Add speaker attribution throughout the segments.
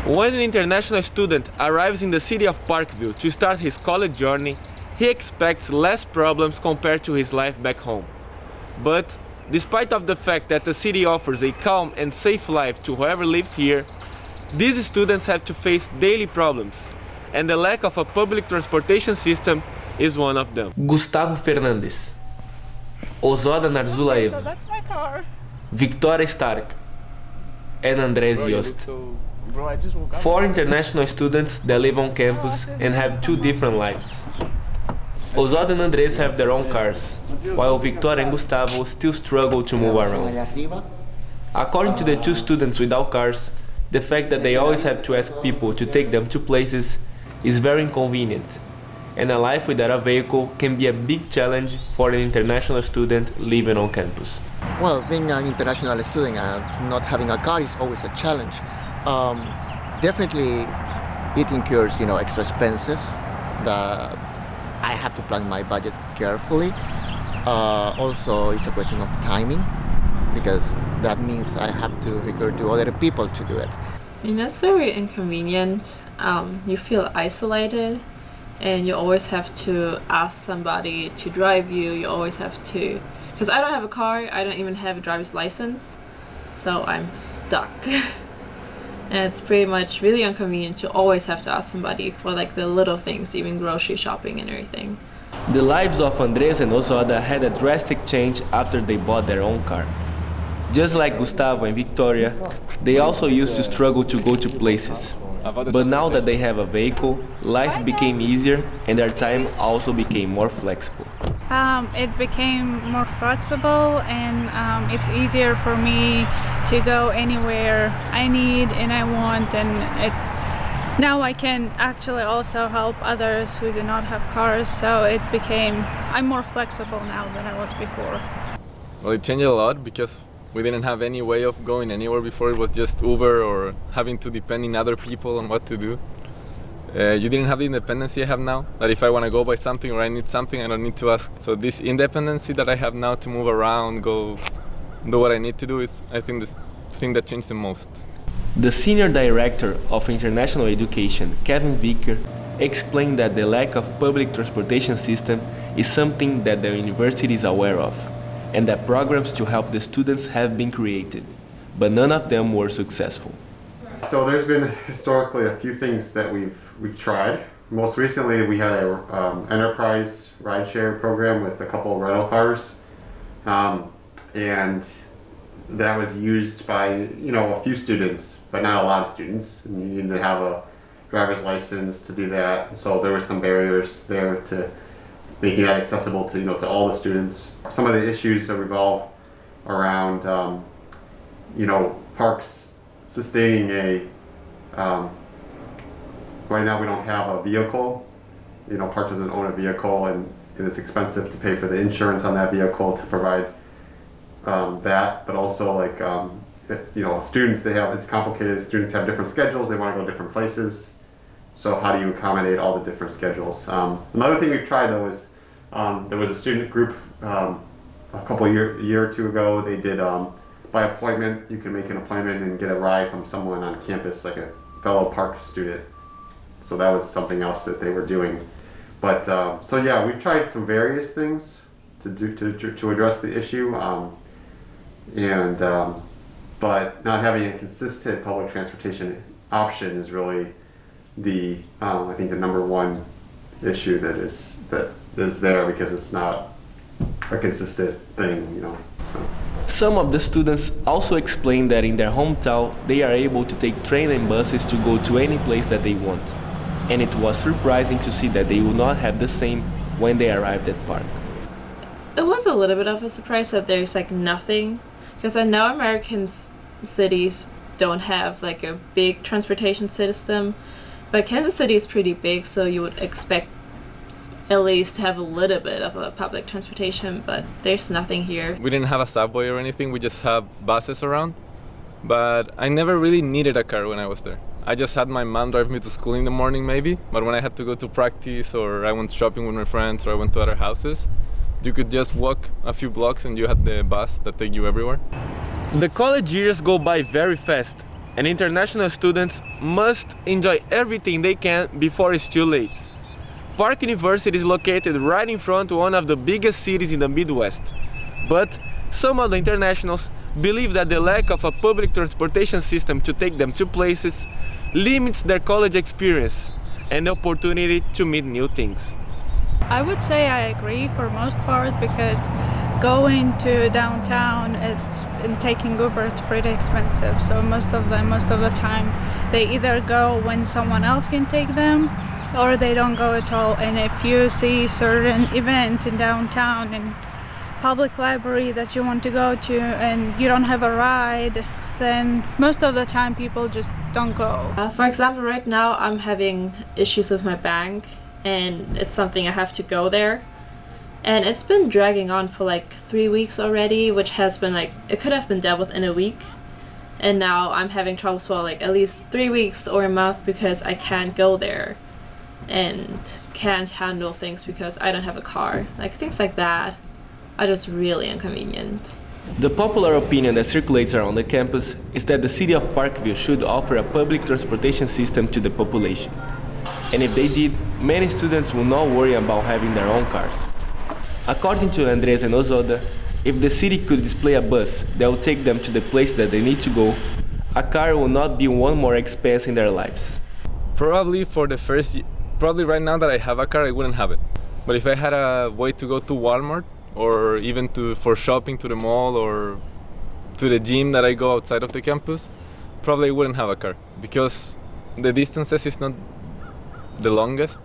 Speaker 1: When an international student arrives in the city of Parkville to start his college journey, he expects less problems compared to his life back home. But, despite of the fact that the city offers a calm and safe life to whoever lives here, these students have to face daily problems, and the lack of a public transportation system is one of them. Gustavo Fernandes, Ozoda Narzulaeva, Victoria Stark, and Andres Yost. 4 international students that live on campus and have 2 different lives. Ozoda and Andres have their own cars, while Victoria and Gustavo still struggle to move around. According to the 2 students without cars, the fact that they always have to ask people to take them to places is very inconvenient, and a life without a vehicle can be a big challenge for an international student living on campus.
Speaker 2: Well, being an international student and not having a car is always a challenge. Definitely it incurs, extra expenses that I have to plan my budget carefully. Also, it's a question of timing, because that means I have to recur to other people to do it.
Speaker 3: That's very inconvenient. You feel isolated, and you always have to ask somebody to drive you. You always have to, because I don't have a car, I don't even have a driver's license, so I'm stuck. And it's pretty much really inconvenient to always have to ask somebody for like the little things, even grocery shopping and everything.
Speaker 1: The lives of Andres and Ozoda had a drastic change after they bought their own car. Just like Gustavo and Victoria, they also used to struggle to go to places. But now that they have a vehicle, life became easier and their time also became more flexible.
Speaker 4: It became more flexible, and it's easier for me to go anywhere I need and I want, and now I can actually also help others who do not have cars, so I'm more flexible now than I was before.
Speaker 5: Well, it changed a lot because we didn't have any way of going anywhere before. It was just Uber or having to depend on other people on what to do. You didn't have the independence you have now, that if I want to go buy something or I need something, I don't need to ask. So this independence that I have now to move around, go do what I need to do is, I think, the thing that changed the most.
Speaker 1: The Senior Director of International Education, Kevin Vicker, explained that the lack of public transportation system is something that the university is aware of, and that programs to help the students have been created, but none of them were successful.
Speaker 6: So there's been historically a few things that we've tried. Most recently, we had a enterprise rideshare program with a couple of rental cars, and that was used by a few students, but not a lot of students. And you needed to have a driver's license to do that. And so there were some barriers there to making that accessible to all the students. Some of the issues that revolve around parks sustaining right now we don't have a vehicle. Park doesn't own a vehicle, and it's expensive to pay for the insurance on that vehicle to provide that. But also, students, it's complicated. Students have different schedules. They want to go different places. So how do you accommodate all the different schedules? Another thing we've tried though is there was a student group a year or two ago. They did by appointment. You can make an appointment and get a ride from someone on campus, like a fellow Park student. So that was something else that they were doing. But so yeah, we've tried some various things to address the issue, but not having a consistent public transportation option is really I think the number one issue that is there, because it's not a consistent thing, So.
Speaker 1: Some of the students also explain that in their hometown they are able to take train and buses to go to any place that they want. And it was surprising to see that they would not have the same when they arrived at Park.
Speaker 3: It was a little bit of a surprise that there's nothing, because I know American cities don't have a big transportation system, but Kansas City is pretty big, so you would expect at least to have a little bit of a public transportation, but there's nothing here.
Speaker 5: We didn't have a subway or anything, we just have buses around, but I never really needed a car when I was there. I just had my mom drive me to school in the morning maybe, but when I had to go to practice or I went shopping with my friends or I went to other houses, you could just walk a few blocks and you had the bus that take you everywhere.
Speaker 1: The college years go by very fast, and international students must enjoy everything they can before it's too late. Park University is located right in front of one of the biggest cities in the Midwest, but some of the internationals believe that the lack of a public transportation system to take them to places limits their college experience and the opportunity to meet new things.
Speaker 4: I would say I agree for most part, because going to downtown and taking Uber, it's pretty expensive. So most of the time, they either go when someone else can take them, or they don't go at all. And if you see certain event in downtown and public library that you want to go to and you don't have a ride, then most of the time people just don't go.
Speaker 3: For example, right now I'm having issues with my bank, and it's something I have to go there. And it's been dragging on for like 3 weeks already, which has been like, it could have been dealt with in a week. And now I'm having troubles for like at least 3 weeks or a month because I can't go there and can't handle things because I don't have a car. Like things like that are just really inconvenient.
Speaker 1: The popular opinion that circulates around the campus is that the city of Parkville should offer a public transportation system to the population. And if they did, many students will not worry about having their own cars. According to Andres and Ozoda, if the city could display a bus that will take them to the place that they need to go, a car will not be one more expense in their lives.
Speaker 5: Probably right now that I have a car, I wouldn't have it. But if I had a way to go to Walmart, or even for shopping to the mall or to the gym that I go outside of the campus, probably I wouldn't have a car, because the distances is not the longest.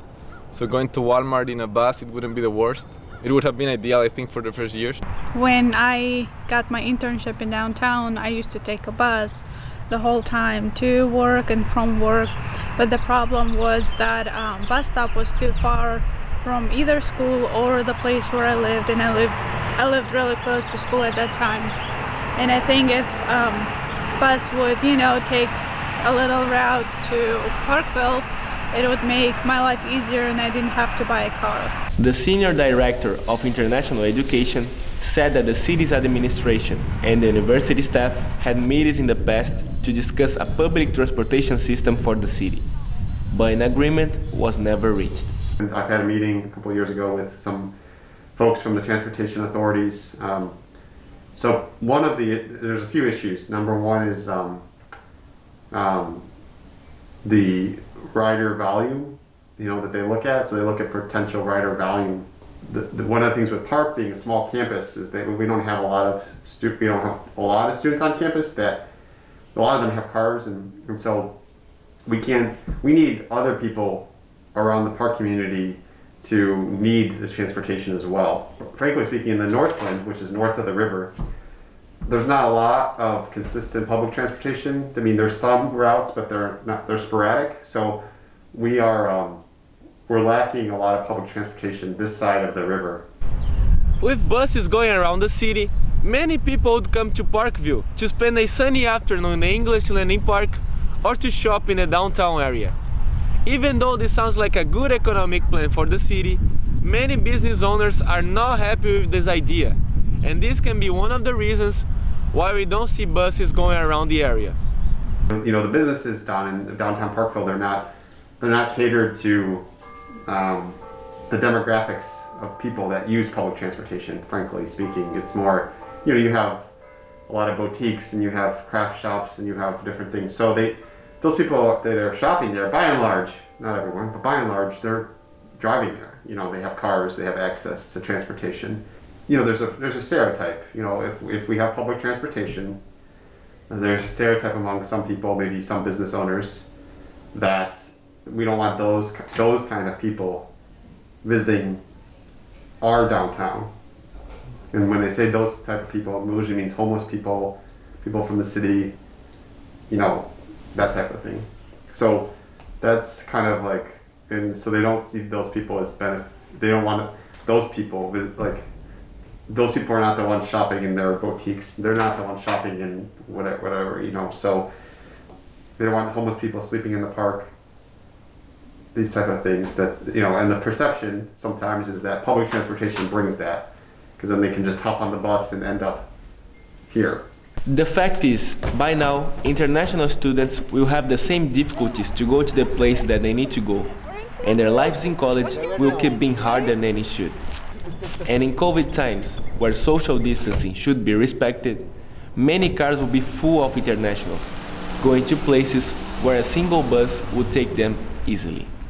Speaker 5: So going to Walmart in a bus, it wouldn't be the worst. It would have been ideal, I think, for the first years.
Speaker 4: When I got my internship in downtown, I used to take a bus the whole time to work and from work. But the problem was that bus stop was too far from either school or the place where I lived, and I lived really close to school at that time. And I think if bus would, take a little route to Parkville, it would make my life easier and I didn't have to buy a car.
Speaker 1: The senior director of international education said that the city's administration and the university staff had meetings in the past to discuss a public transportation system for the city, but an agreement was never reached.
Speaker 6: I've had a meeting a couple of years ago with some folks from the transportation authorities. So there's a few issues. Number one is the rider volume, that they look at. So they look at potential rider volume. One of the things with Park being a small campus is that we don't have a lot of students on campus. That a lot of them have cars, and so we need other people around the Park community to need the transportation as well. Frankly speaking, in the Northland, which is north of the river, there's not a lot of consistent public transportation. I mean, there's some routes, but they're sporadic. So we're lacking a lot of public transportation this side of the river.
Speaker 1: With buses going around the city, many people would come to Parkville to spend a sunny afternoon in the English Learning Park or to shop in the downtown area. Even though this sounds like a good economic plan for the city, many business owners are not happy with this idea, and this can be one of the reasons why we don't see buses going around the area.
Speaker 6: The businesses down in downtown Parkville, they're not catered to the demographics of people that use public transportation. Frankly speaking, it's more, you have a lot of boutiques and you have craft shops and you have different things. So those people that are shopping there, by and large, not everyone, but by and large, they're driving there. They have cars, they have access to transportation. There's a stereotype. If we have public transportation, there's a stereotype among some people, maybe some business owners, that we don't want those kind of people visiting our downtown. And when they say those type of people, it usually means homeless people, people from the city, that type of thing. So that's kind of like, and so they don't see those people as they don't want those people, those people are not the ones shopping in their boutiques. They're not the ones shopping in whatever, so they don't want homeless people sleeping in the park. These type of things that, and the perception sometimes is that public transportation brings that, because then they can just hop on the bus and end up here.
Speaker 1: The fact is, by now, international students will have the same difficulties to go to the place that they need to go, and their lives in college will keep being harder than it should. And in COVID times, where social distancing should be respected, many cars will be full of internationals, going to places where a single bus would take them easily.